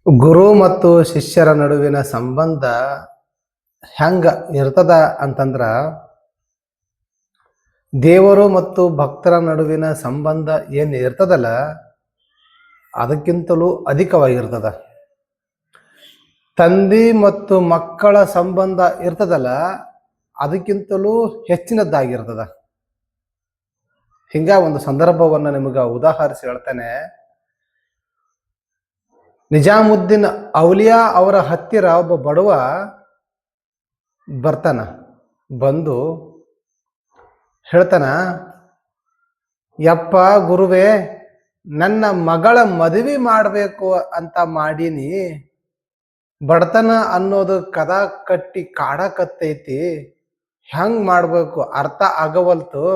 ಗುರು ಮತ್ತು ಶಿಷ್ಯರ ನಡುವಿನ ಸಂಬಂಧ ಹೆಂಗ ಇರ್ತದ ಅಂತಂದ್ರ, ದೇವರು ಮತ್ತು ಭಕ್ತರ ನಡುವಿನ ಸಂಬಂಧ ಏನು ಇರ್ತದಲ್ಲ ಅದಕ್ಕಿಂತಲೂ ಅಧಿಕವಾಗಿರ್ತದ. ತಂದೆ ಮತ್ತು ಮಕ್ಕಳ ಸಂಬಂಧ ಇರ್ತದಲ್ಲ ಅದಕ್ಕಿಂತಲೂ ಹೆಚ್ಚಿನದ್ದಾಗಿರ್ತದ. ಹಿಂಗ ಒಂದು ಸಂದರ್ಭವನ್ನು ನಿಮಗೆ ಉದಾಹರಿಸಿ ಹೇಳ್ತೇನೆ. ನಿಜಾಮುದ್ದೀನ್ ಔಲಿಯಾ ಅವರ ಹತ್ತಿರ ಒಬ್ಬ ಬಡವ ಬರ್ತಾನ. ಬಂದು ಹೇಳ್ತಾನ, ಯಪ್ಪ ಗುರುವೇ, ನನ್ನ ಮಗಳ ಮದುವೆ ಮಾಡಬೇಕು ಅಂತ ಮಾಡೀನಿ. ಬಡತನ ಅನ್ನೋದು ಕದ ಕಟ್ಟಿ ಕಾಡಕತ್ತೈತಿ. ಹೆಂಗ್ ಮಾಡ್ಬೇಕು ಅರ್ಥ ಆಗವಲ್ತು.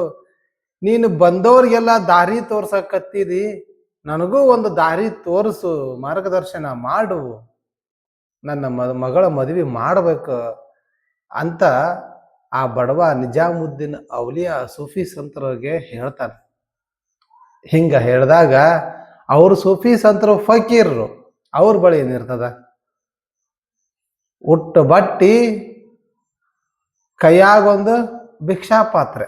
ನೀನು ಬಂದವ್ರಿಗೆಲ್ಲ ದಾರಿ ತೋರ್ಸಕತ್ತಿದಿ, ನನಗೂ ಒಂದು ದಾರಿ ತೋರಿಸು, ಮಾರ್ಗದರ್ಶನ ಮಾಡು, ನನ್ನ ಮಗಳ ಮದುವೆ ಮಾಡಬೇಕು ಅಂತ ಆ ಬಡವ ನಿಜಾಮುದ್ದೀನ್ ಔಲಿಯಾ ಸೂಫಿ ಸಂತರಿಗೆ ಹೇಳ್ತಾನೆ. ಹಿಂಗ ಹೇಳಿದಾಗ ಅವರು ಸೂಫಿ ಸಂತರು ಫಕೀರರು. ಅವ್ರ ಬಳಿ ಏನಿರ್ತದ? ಉಟ್ಟು ಬಟ್ಟಿ, ಕೈಯಾಗೊಂದು ಭಿಕ್ಷಾ ಪಾತ್ರೆ,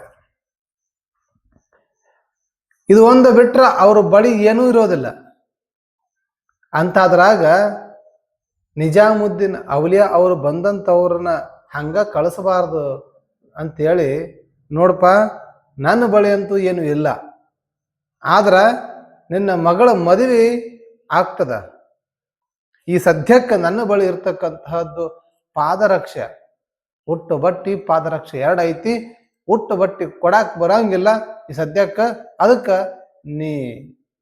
ಇದು ಒಂದು ಬಿಟ್ರ ಅವ್ರ ಬಳಿ ಏನೂ ಇರೋದಿಲ್ಲ. ಅಂತಾದ್ರಾಗ ನಿಜಾಮುದ್ದೀನ್ ಔಲಿಯಾ ಅವರು ಬಂದಂಥವ್ರನ್ನ ಹಂಗ ಕಳಿಸಬಾರ್ದು ಅಂತೇಳಿ, ನೋಡಪ್ಪ ನನ್ನ ಬಳಿ ಅಂತೂ ಏನು ಇಲ್ಲ, ಆದ್ರ ನಿನ್ನ ಮಗಳ ಮದುವೆ ಆಗ್ತದ. ಈ ಸದ್ಯಕ್ಕೆ ನನ್ನ ಬಳಿ ಇರ್ತಕ್ಕಂತಹದ್ದು ಪಾದರಕ್ಷೆ, ಉಟ್ಟು ಬಟ್ಟಿ ಪಾದರಕ್ಷೆ ಎರಡು ಐತಿ. ಉಟ್ಟು ಬಟ್ಟಿ ಕೊಡಾಕ್ ಬರಂಗಿಲ್ಲ ಈ ಸದ್ಯಕ್ಕ, ಅದಕ್ಕ ನೀ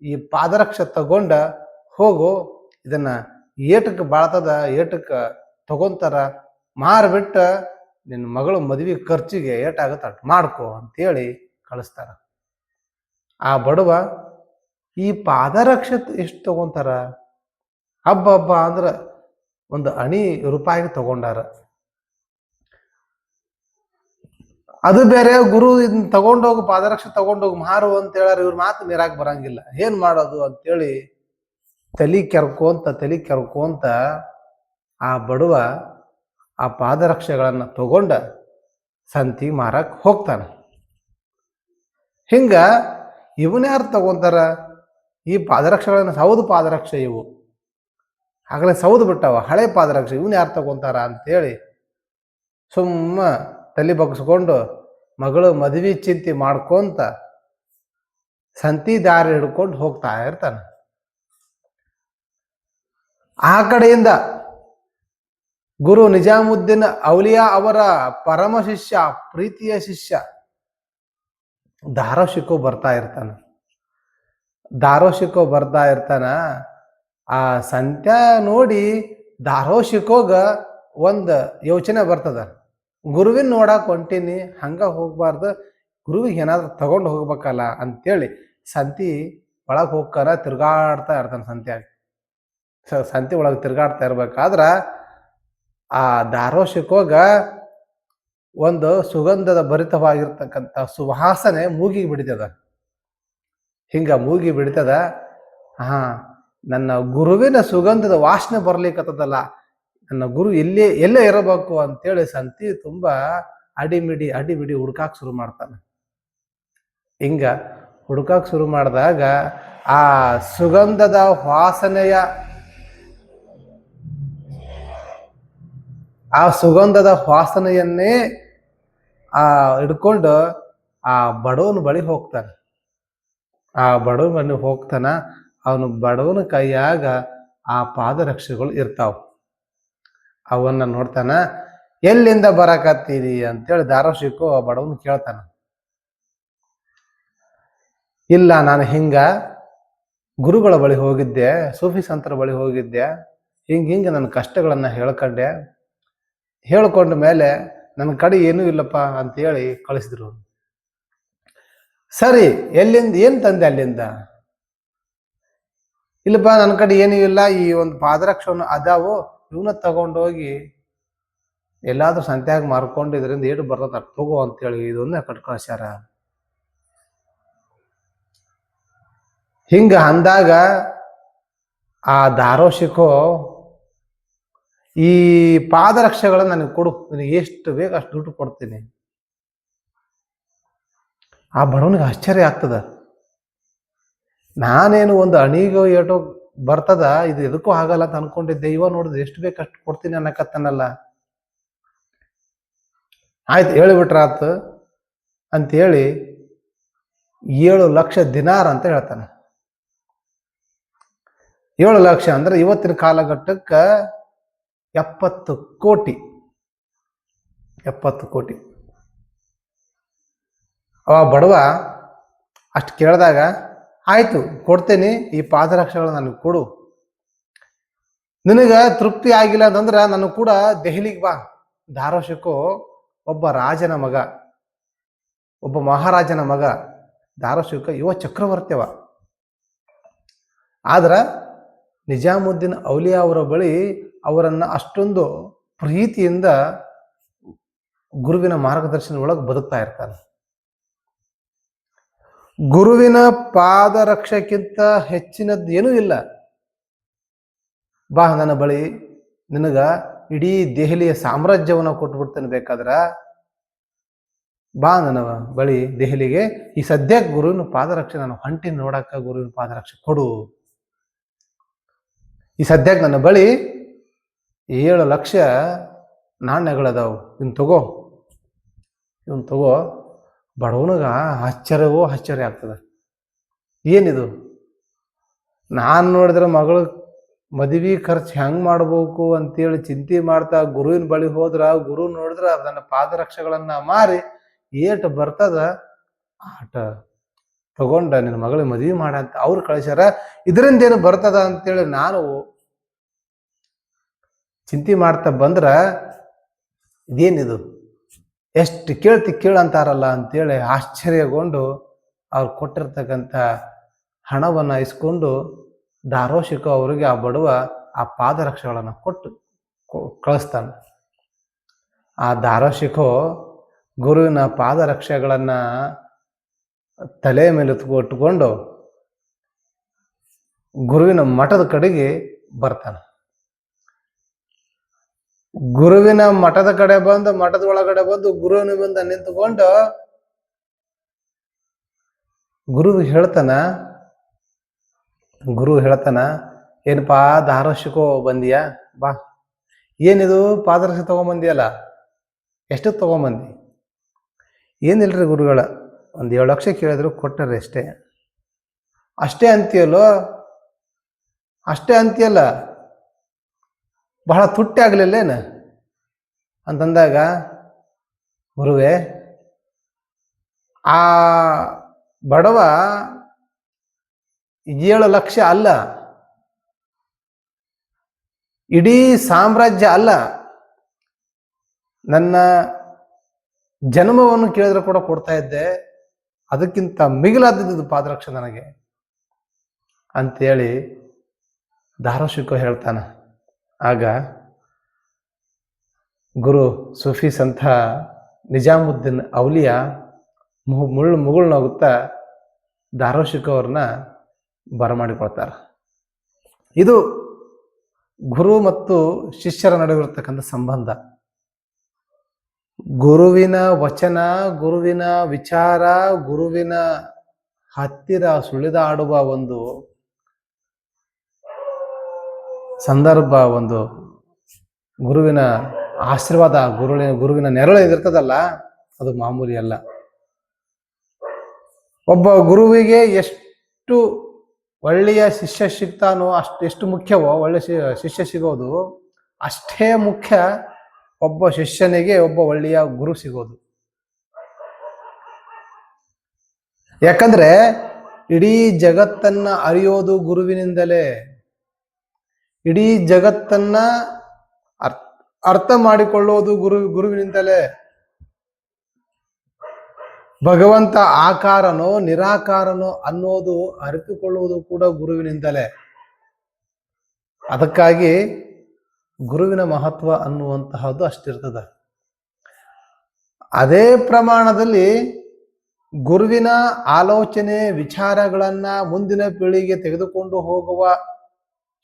ಈ ಪಾದರಕ್ಷೆ ತಗೊಂಡ ಹೋಗು. ಇದನ್ನ ಏಟಕ್ಕೆ ಬಾಳ್ತದ, ಏಟಕ್ಕೆ ತಗೊಂತಾರ, ಮಾರ್ಬಿಟ್ಟ ನಿನ್ನ ಮಗಳ ಮದುವೆ ಖರ್ಚಿಗೆ ಏಟಾಗತ್ತ ಮಾಡ್ಕೊ ಅಂತೇಳಿ ಕಳಿಸ್ತಾರ. ಆ ಬಡವ ಈ ಪಾದರಕ್ಷೆ ಎಷ್ಟು ತಗೊಂತಾರ? ಹಬ್ಬ ಅಂದ್ರ ಒಂದು ಅಣಿ ರೂಪಾಯಿಗೆ ತಗೊಂಡಾರ. ಅದು ಬೇರೆ, ಗುರು ಇದನ್ನ ತಗೊಂಡೋಗು, ಪಾದರಕ್ಷೆ ತಗೊಂಡೋಗಿ ಮಾರು ಅಂತ ಹೇಳಾರ. ಇವ್ರ ಮಾತು ಮೀರಾಕ್ ಬರಂಗಿಲ್ಲ. ಏನ್ ಮಾಡೋದು ಅಂತೇಳಿ ತಲಿ ಕೆರ್ಕೋಂತ ಆ ಬಡವ ಆ ಪಾದರಕ್ಷೆಗಳನ್ನ ತಗೊಂಡ ಸಂತಿ ಮಾರಕ್ ಹೋಗ್ತಾನೆ. ಹಿಂಗ ಇವನ್ಯಾರು ತಗೊಂತಾರ? ಈ ಪಾದರಕ್ಷೆಗಳನ್ನ ಸೌದು ಪಾದರಕ್ಷೆ ಇವು, ಆಗಲೇ ಸೌದು ಬಿಟ್ಟವ, ಹಳೆ ಪಾದರಕ್ಷೆ, ಇವನ್ ಯಾರು ತಗೊಂತಾರ ಅಂತೇಳಿ ಸುಮ್ಮ ತಲೆ ಬಗ್ಸ್ಕೊಂಡು ಮಗಳು ಮದುವೆ ಚಿಂತೆ ಮಾಡ್ಕೊಂತ ಸಂತಿ ದಾರಿ ಹಿಡ್ಕೊಂಡು ಹೋಗ್ತಾ ಇರ್ತಾನೆ. ಆ ಕಡೆಯಿಂದ ಗುರು ನಿಜಾಮುದ್ದೀನ್ ಔಲಿಯಾ ಅವರ ಪರಮ ಶಿಷ್ಯ, ಪ್ರೀತಿಯ ಶಿಷ್ಯ ದಾರೋ ಶಿಕೋ ಬರ್ತಾ ಇರ್ತಾನ. ಆ ಸಂತ್ಯ ನೋಡಿ ದಾರೋ ಶಿಕೋಗ ಒಂದು ಯೋಚನೆ ಬರ್ತದ, ಗುರುವಿನ ನೋಡಕ್ ಹೊಂಟೀನಿ, ಹಂಗ ಹೋಗ್ಬಾರ್ದು, ಗುರುವಿಗೆ ಏನಾದ್ರು ತಗೊಂಡು ಹೋಗ್ಬೇಕಲ್ಲ ಅಂತೇಳಿ ಸಂತಿ ಒಳಗೆ ಹೋಗ್ಕಾರ ತಿರ್ಗಾಡ್ತಾ ಇರ್ತಾನೆ. ಸಂತಿ ಒಳಗೆ ತಿರ್ಗಾಡ್ತಾ ಇರ್ಬೇಕಾದ್ರ ಆ ದಾರೋ ಶಿಕೋಗ ಒಂದು ಸುಗಂಧದ ಭರಿತವಾಗಿರ್ತಕ್ಕಂಥ ಸುವಾಸನೆ ಮೂಗಿಗೆ ಬಿಡಿತದ. ಹಿಂಗ ಮೂಗಿ ಬಿಡಿತದ. ನನ್ನ ಗುರುವಿನ ಸುಗಂಧದ ವಾಸನೆ ಬರ್ಲಿಕ್ಕತ್ತದಲ್ಲ, ನನ್ನ ಗುರು ಎಲ್ಲೇ ಇರಬೇಕು ಅಂತೇಳಿ ಸಂತಿ ತುಂಬಾ ಅಡಿಬಿಡಿ ಹುಡ್ಕಾಕ್ ಶುರು ಮಾಡ್ತಾನೆ. ಹಿಂಗ ಹುಡ್ಕಾಕ್ ಶುರು ಮಾಡಿದಾಗ ಆ ಸುಗಂಧದ ವಾಸನೆಯನ್ನೇ ಹಿಡ್ಕೊಂಡು ಆ ಬಡವನ ಬಳಿ ಹೋಗ್ತಾನೆ. ಅವನು ಬಡವನ ಕೈಯಾಗ ಆ ಪಾದರಕ್ಷೆಗಳು ಇರ್ತಾವ. ಅವನ್ನ ನೋಡ್ತಾನ. ಎಲ್ಲಿಂದ ಬರಕತ್ತೀರಿ ಅಂತೇಳಿ ದಾರೋ ಶಿಕೋ ಬಡವನ್ ಕೇಳ್ತಾನ. ಇಲ್ಲ, ನಾನು ಹಿಂಗ ಗುರುಗಳ ಬಳಿ ಹೋಗಿದ್ದೆ, ಸೂಫಿ ಸಂತರ ಬಳಿ ಹೋಗಿದ್ದೆ, ಹಿಂಗ ನನ್ನ ಕಷ್ಟಗಳನ್ನ ಹೇಳ್ಕೊಂಡ ಮೇಲೆ ನನ್ನ ಕಡೆ ಏನೂ ಇಲ್ಲಪ್ಪ ಅಂತೇಳಿ ಕಳಿಸಿದ್ರು. ಸರಿ, ಎಲ್ಲಿಂದ ಏನ್ ತಂದೆ? ಅಲ್ಲಿಂದ ಇಲ್ಲಪ್ಪ, ನನ್ನ ಕಡೆ ಏನೂ ಇಲ್ಲ, ಈ ಒಂದು ಪಾದರಕ್ಷವನ್ನು ಅದಾವು, ಇವನ್ನ ತಗೊಂಡೋಗಿ ಎಲ್ಲಾದ್ರೂ ಸಂತ್ಯಾಗ ಮಾರ್ಕೊಂಡು ಇದರಿಂದ ಏಟು ಬರ್ತದ ತಗೋ ಅಂತೇಳಿ ಇದೊಂದೇ ಕಳ್ಸ್ಯಾರ. ಹಿಂಗ ಅಂದಾಗ ಆ ದಾರೋ ಶಿಕೋ ಈ ಪಾದರಕ್ಷೆಗಳನ್ನ ನನಗೆ ಕೊಡು, ನಿನಗೆ ಎಷ್ಟು ಬೇಕು ಅಷ್ಟು ದುಡ್ಡು ಕೊಡ್ತೀನಿ. ಆ ಬಡವನಿಗೆ ಆಶ್ಚರ್ಯ ಆಗ್ತದ. ನಾನೇನು ಒಂದು ಅಣಿಗೋ ಏಟೋ ಬರ್ತದ, ಇದು ಎದಕ್ಕೂ ಆಗಲ್ಲ ಅಂತ ಅನ್ಕೊಂಡಿದ್ದೆ. ಇವ ನೋಡಿದ್ರೆ ಎಷ್ಟು ಬೇಕು ಅಷ್ಟು ಕೊಡ್ತೀನಿ ಅನ್ನಕತ್ತನಲ್ಲ. ಆಯ್ತು ಹೇಳಿಬಿಟ್ರಾತು ಅಂತೇಳಿ 7 ಲಕ್ಷ ದಿನಾರ್ ಅಂತ ಹೇಳ್ತಾನೆ. 7 ಲಕ್ಷ ಅಂದ್ರೆ ಇವತ್ತಿನ ಕಾಲಘಟ್ಟಕ್ಕೆ 70 ಕೋಟಿ. 70 ಕೋಟಿ. ಅವ ಬಡವ ಅಷ್ಟು ಕೇಳಿದಾಗ ಆಯ್ತು ಕೊಡ್ತೇನೆ, ಈ ಪಾದರಕ್ಷೆಗಳು ನನಗೆ ಕೊಡು. ನಿನಗೆ ತೃಪ್ತಿ ಆಗಿಲ್ಲ ಅಂತಂದ್ರೆ ನಾನು ಕೂಡ ದೆಹಲಿಗೆ ಬಾ. ದಾರೋಶಿಕೋ ಒಬ್ಬ ರಾಜನ ಮಗ, ಒಬ್ಬ ಮಹಾರಾಜನ ಮಗ. ದಾರೋಶಿಕ ಯುವ ಚಕ್ರವರ್ತಿಯವ. ಆದ್ರೆ ನಿಜಾಮುದ್ದೀನ್ ಔಲಿಯಾ ಅವರ ಬಳಿ ಅವರನ್ನು ಅಷ್ಟೊಂದು ಪ್ರೀತಿಯಿಂದ ಗುರುವಿನ ಮಾರ್ಗದರ್ಶನ ಒಳಗೆ ಬದುಕ್ತಾ ಇರ್ತಾನೆ. ಗುರುವಿನ ಪಾದರಕ್ಷಕ್ಕಿಂತ ಹೆಚ್ಚಿನದ್ದು ಏನೂ ಇಲ್ಲ. ಬಾ ನನ್ನ ಬಳಿ, ನಿನಗ ಇಡೀ ದೆಹಲಿಯ ಸಾಮ್ರಾಜ್ಯವನ್ನು ಕೊಟ್ಬಿಡ್ತೇನೆ, ಬೇಕಾದ್ರ ಬಾ ನನ್ನ ಬಳಿ ದೆಹಲಿಗೆ. ಈ ಸದ್ಯಕ್ಕೆ ಗುರುವಿನ ಪಾದರಕ್ಷೆ ನಾನು ಹೊಂಟಿನ ನೋಡಕ್ಕ, ಗುರುವಿನ ಪಾದರಕ್ಷೆ ಕೊಡು. ಈ ಸದ್ಯಕ್ಕೆ ನನ್ನ ಬಳಿ 7 ಲಕ್ಷ ನಾಣ್ಯಗಳದಾವು, ಇವನ್ ತಗೋ. ಬಡವನಿಗ ಆಶ್ಚರ್ಯ ಆಗ್ತದೆ. ಏನಿದು? ನಾನು ನೋಡಿದ್ರೆ ಮಗಳು ಮದುವೆ ಖರ್ಚು ಹೆಂಗೆ ಮಾಡ್ಬೇಕು ಅಂತೇಳಿ ಚಿಂತೆ ಮಾಡ್ತಾ ಗುರುವಿನ ಬಳಿ ಹೋದ್ರ, ಗುರು ನೋಡಿದ್ರ ಅದನ್ನ ಪಾದರಕ್ಷೆಗಳನ್ನ ಮಾರಿ ಏಟು ಬರ್ತದ ಆಟ ತಗೊಂಡ ನಿನ್ನ ಮಗಳಿಗೆ ಮದುವೆ ಮಾಡಂತ ಅವ್ರು ಕಳಿಸ್ಯಾರ. ಇದರಿಂದ ಏನು ಬರ್ತದ ಅಂತೇಳಿ ನಾನು ಚಿಂತೆ ಮಾಡ್ತಾ ಬಂದ್ರ, ಇದೇನಿದು ಎಷ್ಟು ಕೇಳಂತಾರಲ್ಲ ಅಂತೇಳಿ ಆಶ್ಚರ್ಯಗೊಂಡು ಅವ್ರು ಕೊಟ್ಟಿರ್ತಕ್ಕಂಥ ಹಣವನ್ನು ಇಸ್ಕೊಂಡು ದಾರೋಶಿಕ ಅವರಿಗೆ ಆ ಬಡವ ಆ ಪಾದರಕ್ಷೆಗಳನ್ನು ಕೊಟ್ಟು ಕಳಿಸ್ತಾನೆ. ಆ ದಾರೋಶಿಕೋ ಗುರುವಿನ ಪಾದರಕ್ಷೆಗಳನ್ನು ತಲೆ ಮೇಲೆ ಇಟ್ಕೊಂಡು ಗುರುವಿನ ಮಠದ ಕಡೆಗೆ ಬರ್ತಾನೆ. ಗುರುವಿನ ಮಠದ ಕಡೆ ಬಂದು, ಮಠದ ಒಳಗಡೆ ಬಂದು ಗುರುವಿನ ಬಂದ ನಿಂತುಕೊಂಡು ಗುರು ಹೇಳ್ತಾನ, ಏನಪ್ಪಾ ದಾರೋಶಿಕೋ ಬಂದಿಯಾ, ಬಾ. ಏನಿದು ಪಾದರಕ್ಷೆ ತಗೊಂಬಂದಿಯಲ್ಲ, ಎಷ್ಟು ತಗೊಂಬಂದಿ? ಏನಿಲ್ರಿ ಗುರುಗಳ, 7 ಲಕ್ಷ ಕೇಳಿದ್ರು ಕೊಟ್ಟರೆ ಅಷ್ಟೇ ಅಂತೀಯಲ್ಲ, ಬಹಳ ತುಟ್ಟಿ ಆಗ್ಲಿಲ್ಲೇನು ಅಂತಂದಾಗ, ಗುರುವೇ ಆ ಬಡವ 7 ಲಕ್ಷ ಅಲ್ಲ, ಇಡೀ ಸಾಮ್ರಾಜ್ಯ ಅಲ್ಲ, ನನ್ನ ಜನ್ಮವನ್ನು ಕೇಳಿದ್ರೆ ಕೂಡ ಕೊಡ್ತಾ ಇದ್ದೆ, ಅದಕ್ಕಿಂತ ಮಿಗಿಲಾದದ್ದು ಪಾದರಕ್ಷೆ ನನಗೆ ಅಂತೇಳಿ ದಾರೋಶಿಕ ಹೇಳ್ತಾನ. ಆಗ ಗುರು ಸೂಫಿ ಸಂತ ನಿಜಾಮುದ್ದೀನ್ ಔಲಿಯಾ ಮುಗುಳ್ನೋಗುತ್ತಾ ದಾರೋಶಿಕ ಅವ್ರನ್ನ ಬರಮಾಡಿಕೊಳ್ತಾರೆ. ಇದು ಗುರು ಮತ್ತು ಶಿಷ್ಯರ ನಡುವಿರ್ತಕ್ಕಂಥ ಸಂಬಂಧ. ಗುರುವಿನ ವಚನ, ಗುರುವಿನ ವಿಚಾರ, ಗುರುವಿನ ಹತ್ತಿರ ಸುಳಿದಾಡುವ ಒಂದು ಸಂದರ್ಭ, ಒಂದು ಗುರುವಿನ ಆಶೀರ್ವಾದ, ಗುರುವಿನ ನೆರಳು ಇದಿರ್ತದಲ್ಲ, ಅದು ಮಾಮೂಲಿ ಅಲ್ಲ. ಒಬ್ಬ ಗುರುವಿಗೆ ಎಷ್ಟು ಒಳ್ಳೆಯ ಶಿಷ್ಯ ಸಿಗ್ತಾನೋ, ಎಷ್ಟು ಮುಖ್ಯವೋ ಒಳ್ಳೆ ಶಿಷ್ಯ ಸಿಗೋದು, ಅಷ್ಟೇ ಮುಖ್ಯ ಒಬ್ಬ ಶಿಷ್ಯನಿಗೆ ಒಬ್ಬ ಒಳ್ಳೆಯ ಗುರು ಸಿಗೋದು. ಯಾಕಂದ್ರೆ ಇಡೀ ಜಗತ್ತನ್ನ ಅರಿಯೋದು ಗುರುವಿನಿಂದಲೇ, ಇಡೀ ಜಗತ್ತನ್ನ ಅರ್ಥ ಮಾಡಿಕೊಳ್ಳೋದು ಗುರುವಿನಿಂದಲೇ. ಭಗವಂತ ಆಕಾರನೋ ನಿರಾಕಾರನೋ ಅನ್ನೋದು ಅರಿತುಕೊಳ್ಳುವುದು ಕೂಡ ಗುರುವಿನಿಂದಲೇ. ಅದಕ್ಕಾಗಿ ಗುರುವಿನ ಮಹತ್ವ ಅನ್ನುವಂತಹದ್ದು ಅಷ್ಟಿರ್ತದ. ಅದೇ ಪ್ರಮಾಣದಲ್ಲಿ ಗುರುವಿನ ಆಲೋಚನೆ ವಿಚಾರಗಳನ್ನ ಮುಂದಿನ ಪೀಳಿಗೆ ತೆಗೆದುಕೊಂಡು ಹೋಗುವ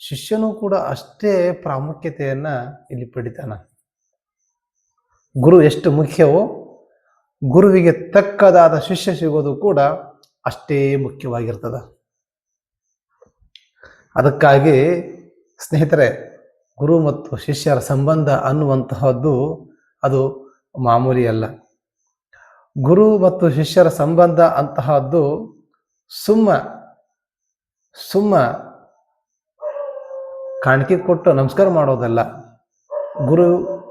ಶಿಷ್ಯನೂ ಕೂಡ ಅಷ್ಟೇ ಪ್ರಾಮುಖ್ಯತೆಯನ್ನ ಇಲ್ಲಿ ಪಡಿತಾನ. ಗುರು ಎಷ್ಟು ಮುಖ್ಯವೋ ಗುರುವಿಗೆ ತಕ್ಕದಾದ ಶಿಷ್ಯ ಸಿಗೋದು ಕೂಡ ಅಷ್ಟೇ ಮುಖ್ಯವಾಗಿರ್ತದ. ಅದಕ್ಕಾಗಿ ಸ್ನೇಹಿತರೆ, ಗುರು ಮತ್ತು ಶಿಷ್ಯರ ಸಂಬಂಧ ಅನ್ನುವಂತಹದ್ದು ಅದು ಮಾಮೂಲಿ ಅಲ್ಲ. ಗುರು ಮತ್ತು ಶಿಷ್ಯರ ಸಂಬಂಧ ಅಂತಹದ್ದು ಸುಮ್ಮ ಕಾಣಿಕೆ ಕೊಟ್ಟು ನಮಸ್ಕಾರ ಮಾಡೋದಲ್ಲ. ಗುರು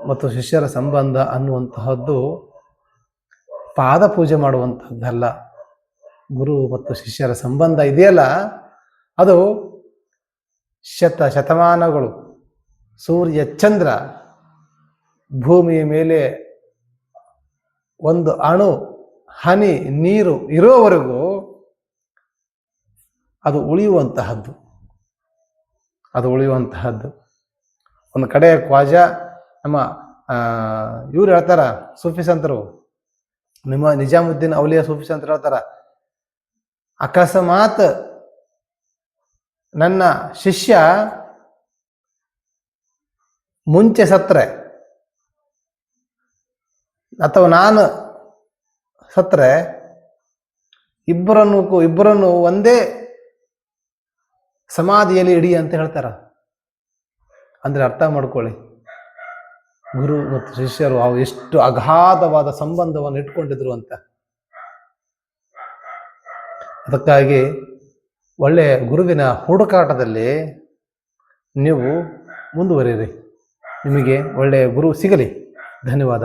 ಮತ್ತು ಶಿಷ್ಯರ ಸಂಬಂಧ ಅನ್ನುವಂತಹದ್ದು ಪಾದ ಪೂಜೆ ಮಾಡುವಂತಹದ್ದಲ್ಲ. ಗುರು ಮತ್ತು ಶಿಷ್ಯರ ಸಂಬಂಧ ಇದೆಯಲ್ಲ, ಅದು ಶತಮಾನಗಳು, ಸೂರ್ಯ ಚಂದ್ರ ಭೂಮಿಯ ಮೇಲೆ ಒಂದು ಅಣು ಹನಿ ನೀರು ಇರೋವರೆಗೂ ಅದು ಉಳಿಯುವಂತಹದ್ದು. ಒಂದು ಕಡೆ ಖ್ವಾಜಾ ನಮ್ಮ ಇವ್ರು ಹೇಳ್ತಾರ, ಸೂಫಿ ಸಂತರು, ನಿಮ್ಮ ನಿಜಾಮುದ್ದೀನ್ ಔಲಿಯಾ ಸೂಫಿ ಸಂತರು ಹೇಳ್ತಾರ, ಅಕಸ್ಮಾತ್ ನನ್ನ ಶಿಷ್ಯ ಮುಂಚೆ ಸತ್ರೆ ಅಥವಾ ನಾನು ಸತ್ರೆ ಇಬ್ಬರನ್ನು ಒಂದೇ ಸಮಾಧಿಯಲ್ಲಿ ಇಡಿ ಅಂತ ಹೇಳ್ತಾರ. ಅಂದ್ರೆ ಅರ್ಥ ಮಾಡ್ಕೊಳ್ಳಿ, ಗುರು ಮತ್ತು ಶಿಷ್ಯರು ಅವು ಎಷ್ಟು ಅಗಾಧವಾದ ಸಂಬಂಧವನ್ನು ಇಟ್ಕೊಂಡಿದ್ರು ಅಂತ. ಅದಕ್ಕಾಗಿ ಒಳ್ಳೆಯ ಗುರುವಿನ ಹುಡುಕಾಟದಲ್ಲಿ ನೀವು ಮುಂದುವರಿಯಿರಿ. ನಿಮಗೆ ಒಳ್ಳೆಯ ಗುರು ಸಿಗಲಿ. ಧನ್ಯವಾದ.